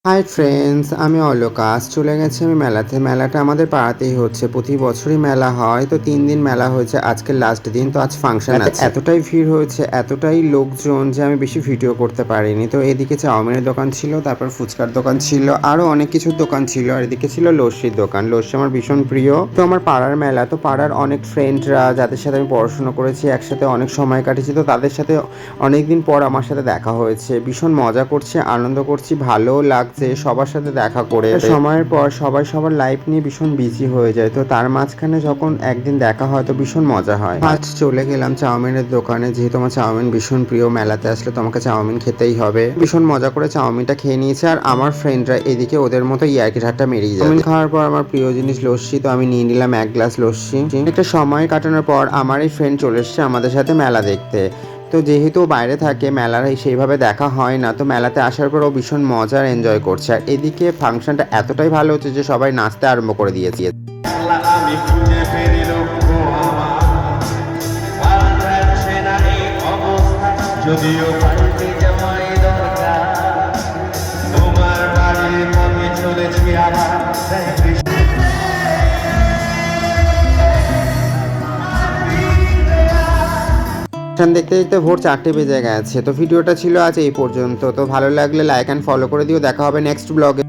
Hi friends, আমি অলোক। আজ চলে গেছি আমি মেলাতে। মেলাটা আমাদের পাড়াতেই হচ্ছে, প্রতি বছরই মেলা হয়। তো 3 দিন মেলা হয়েছে, আজকে লাস্ট দিন। তো আজ ফাংশন আছে। এতটাই ভিড় হয়েছে, এতটাই লোকজন যে আমি বেশি ভিডিও করতে পারিনি। তো এদিকে চাউমিনের দোকান ছিল, তারপর ফুচকার দোকান ছিল, আরো অনেক কিছুর দোকান ছিল। আর এদিকে ছিল লস্যির দোকান। লস্যি আমার ভীষণ প্রিয়। তো আমার পাড়ার মেলা, তো পাড়ার অনেক ফ্রেন্ডরা যাদের সাথে আমি পড়াশোনা করেছি, একসাথে অনেক সময় কাটিয়েছি, তো তাদের সাথে অনেকদিন পর আমার সাথে দেখা হয়েছে। ভীষণ মজা করছি, আনন্দ করছি, ভালো লাগছে সবার সাথে দেখা করে। সময়ের পর সবাই সবার লাইফ নিয়ে ভীষণ বিজি হয়ে যায়, তো তার মাঝখানে যখন একদিন দেখা হয় তো ভীষণ মজা হয়। আজ চলে গেলাম চাউমিনের দোকানে, যেহেতু আমার চাউমিন ভীষণ প্রিয়। মেলাতে আসলে তোমাকে চাউমিন খেতেই হবে। ভীষণ মজা করে চাউমিনটা খেয়ে নিয়েছে, আর আমার ফ্রেন্ডরা এদিকে ওদের মতো ইয়ার্কি ঠাট্টা মেরেই যায়। চাউমিন খাওয়ার পর আমার প্রিয় জিনিস লস্যি, তো আমি নিয়ে নিলাম 1 গ্লাস লস্যি। একটা সময় কাটানোর পর আমার এই ফ্রেন্ড চলে এসছে আমাদের সাথে মেলা দেখতে। তো যেহেতু বাইরে থাকে, মেলার সেইভাবে দেখা হয় না, তো মেলাতে আসার পর ও ভীষণ মজার এনজয় করছে। আর এদিকে ফাংশনটা এতটাই ভালো হচ্ছে যে সবাই নাচতে আরম্ভ করে দিয়েছে। আমি খুঁজে ফেরি লক্ষ্য যদিও পাল্টে যাওয়াই দরকার, তোমার বাড়ির পথে চলেছি আবার। দেখতে দেখতে ভোর 4টে বেজে গেছে। তো ভিডিওটা ছিল আজ এই পর্যন্ত। তো ভালো লাগলে লাইক অ্যান্ড ফলো করে দিও। দেখা হবে নেক্সট ব্লগে।